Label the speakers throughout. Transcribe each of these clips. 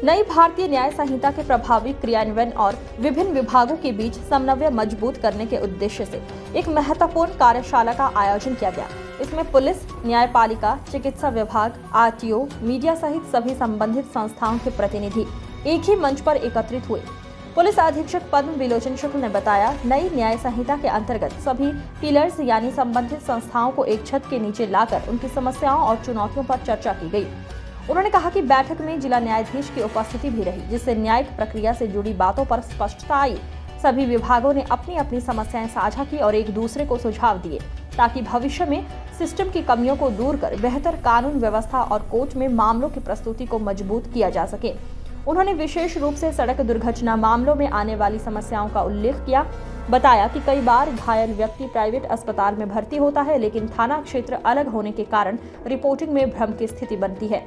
Speaker 1: नई भारतीय न्याय संहिता के प्रभावी क्रियान्वयन और विभिन्न विभागों के बीच समन्वय मजबूत करने के उद्देश्य से एक महत्वपूर्ण कार्यशाला का आयोजन किया गया। इसमें पुलिस, न्यायपालिका, चिकित्सा विभाग, आरटीओ, मीडिया सहित सभी संबंधित संस्थाओं के प्रतिनिधि एक ही मंच पर एकत्रित हुए। पुलिस अधीक्षक पद्म विलोचन शुक्ल ने बताया, नई न्याय संहिता के अंतर्गत सभी पिलर्स यानी संबंधित संस्थाओं को एक छत के नीचे लाकर उनकी समस्याओं और चुनौतियों पर चर्चा की गई। उन्होंने कहा कि बैठक में जिला न्यायाधीश की उपस्थिति भी रही, जिससे न्यायिक प्रक्रिया से जुड़ी बातों पर स्पष्टता आई। सभी विभागों ने अपनी अपनी समस्याएं साझा की और एक दूसरे को सुझाव दिए, ताकि भविष्य में सिस्टम की कमियों को दूर कर बेहतर कानून व्यवस्था और कोर्ट में मामलों की प्रस्तुति को मजबूत किया जा सके। उन्होंने विशेष रूप से सड़क दुर्घटना मामलों में आने वाली समस्याओं का उल्लेख किया। बताया कि कई बार घायल व्यक्ति प्राइवेट अस्पताल में भर्ती होता है, लेकिन थाना क्षेत्र अलग होने के कारण रिपोर्टिंग में भ्रम की स्थिति बनती है।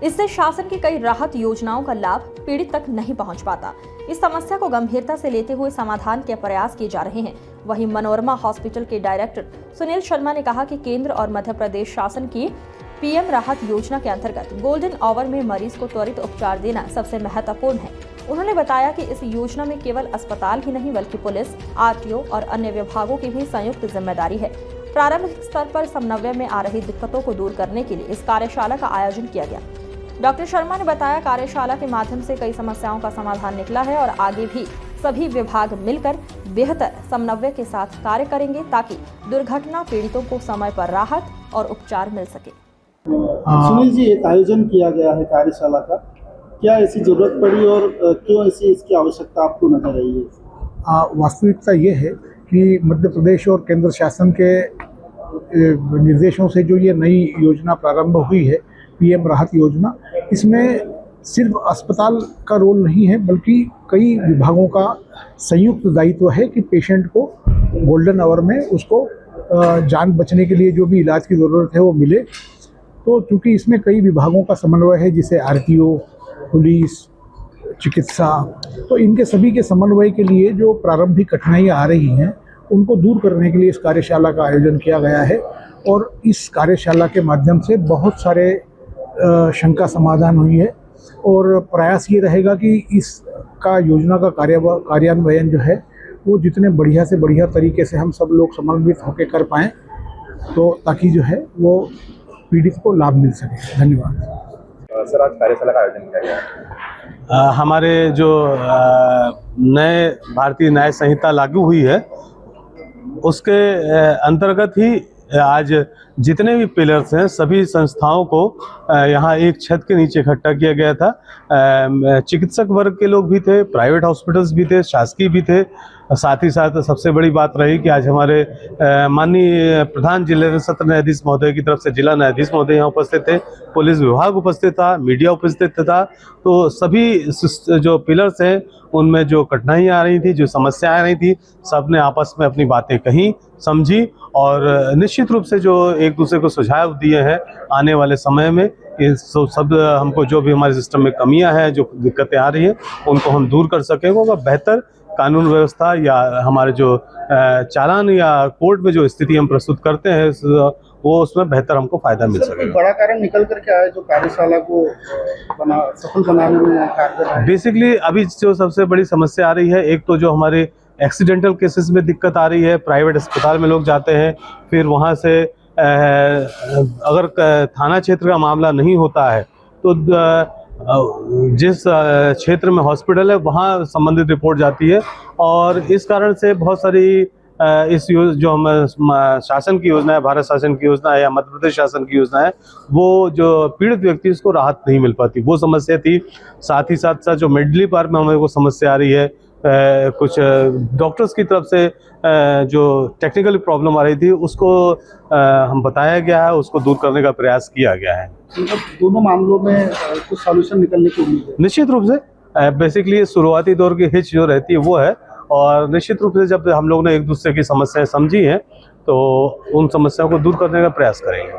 Speaker 1: इससे शासन की कई राहत योजनाओं का लाभ पीड़ित तक नहीं पहुंच पाता। इस समस्या को गंभीरता से लेते हुए समाधान के प्रयास किए जा रहे हैं। वहीं मनोरमा हॉस्पिटल के डायरेक्टर सुनील शर्मा ने कहा कि केंद्र और मध्य प्रदेश शासन की पीएम राहत योजना के अंतर्गत गोल्डन आवर में मरीज को त्वरित उपचार देना सबसे महत्वपूर्ण है। उन्होंने बताया कि इस योजना में केवल अस्पताल ही नहीं बल्कि पुलिस, आरटीओ और अन्य विभागों की भी संयुक्त जिम्मेदारी है। प्रारंभिक स्तर पर समन्वय में आ रही दिक्कतों को दूर करने के लिए इस कार्यशाला का आयोजन किया गया। डॉक्टर शर्मा ने बताया, कार्यशाला के माध्यम से कई समस्याओं का समाधान निकला है और आगे भी सभी विभाग मिलकर बेहतर समन्वय के साथ कार्य करेंगे, ताकि दुर्घटना पीड़ितों को समय पर राहत और उपचार मिल सके।
Speaker 2: सुनील जी, एक आयोजन किया गया है कार्यशाला का, क्या ऐसी जरूरत पड़ी और क्यों ऐसी इसकी आवश्यकता आपको नजर आई है?
Speaker 3: वास्तविकता ये है कि मध्य प्रदेश और केंद्र शासन के निर्देशों से जो ये नई योजना प्रारंभ हुई है, पीएम राहत योजना, इसमें सिर्फ अस्पताल का रोल नहीं है बल्कि कई विभागों का संयुक्त दायित्व है कि पेशेंट को गोल्डन आवर में उसको जान बचने के लिए जो भी इलाज की ज़रूरत है वो मिले। तो चूँकि इसमें कई विभागों का समन्वय है, जैसे आरटीओ, पुलिस, चिकित्सा, तो इनके सभी के समन्वय के लिए जो प्रारंभिक कठिनाइयाँ आ रही हैं उनको दूर करने के लिए इस कार्यशाला का आयोजन किया गया है। और इस कार्यशाला के माध्यम से बहुत सारे शंका समाधान हुई है और प्रयास ये रहेगा कि इसका योजना का कार्यान्वयन जो है वो जितने बढ़िया से बढ़िया तरीके से हम सब लोग समन्वित होकर कर पाएँ, तो ताकि जो है वो पीड़ित को लाभ मिल सके। धन्यवाद।
Speaker 4: सर, आज कार्यशाला का आयोजन किया गया।
Speaker 5: हमारे जो नए भारतीय न्याय संहिता लागू हुई है उसके अंतर्गत ही आज जितने भी पिलर्स हैं सभी संस्थाओं को यहाँ एक छत के नीचे इकट्ठा किया गया था। चिकित्सक वर्ग के लोग भी थे, प्राइवेट हॉस्पिटल्स भी थे, शासकीय भी थे। साथ ही साथ सबसे बड़ी बात रही कि आज हमारे माननीय प्रधान जिला सत्र न्यायाधीश महोदय की तरफ से जिला न्यायाधीश महोदय यहाँ उपस्थित थे, पुलिस विभाग उपस्थित था, मीडिया उपस्थित था। तो सभी जो पिलर्स हैं उनमें जो कठिनाइयाँ आ रही थी, जो समस्याएं आ रही थी, सब ने आपस में अपनी बातें कही, समझी और निश्चित रूप से जो एक दूसरे को सुझाव दिए हैं आने वाले समय में ये सब हमको जो भी हमारे सिस्टम में कमियां हैं, जो दिक्कतें आ रही हैं, उनको हम दूर कर सकेंगे। बेहतर कानून व्यवस्था या हमारे जो चालान या कोर्ट में जो स्थिति हम प्रस्तुत करते हैं वो उसमें बेहतर हमको फायदा मिल सकेगा।
Speaker 2: बड़ा कारण निकल कर क्या है जो कार्यशाला को सफल बनाने में कारगर है?
Speaker 5: बेसिकली अभी जो सबसे बड़ी समस्या आ रही है, एक तो जो हमारे एक्सीडेंटल केसेस में दिक्कत आ रही है, प्राइवेट अस्पताल में लोग जाते हैं, फिर वहाँ से अगर थाना क्षेत्र का मामला नहीं होता है तो जिस क्षेत्र में हॉस्पिटल है वहाँ संबंधित रिपोर्ट जाती है। और इस कारण से बहुत सारी इस जो हम शासन की योजना है, भारत शासन की योजना है या मध्य प्रदेश शासन की योजना है, वो जो पीड़ित व्यक्ति उसको राहत नहीं मिल पाती, वो समस्या थी। साथ ही साथ जो मेडली पार्क में हमें को समस्या आ रही है, कुछ डॉक्टर्स की तरफ से जो टेक्निकल प्रॉब्लम आ रही थी उसको हम बताया गया है, उसको दूर करने का प्रयास किया गया है।
Speaker 2: दोनों मामलों में कुछ सॉल्यूशन निकलने की उम्मीद है?
Speaker 5: निश्चित रूप से बेसिकली शुरुआती दौर की हिच जो रहती है वो है, और निश्चित रूप से जब हम लोग ने एक दूसरे की समस्याएं समझी हैं तो उन समस्याओं को दूर करने का प्रयास करेंगे।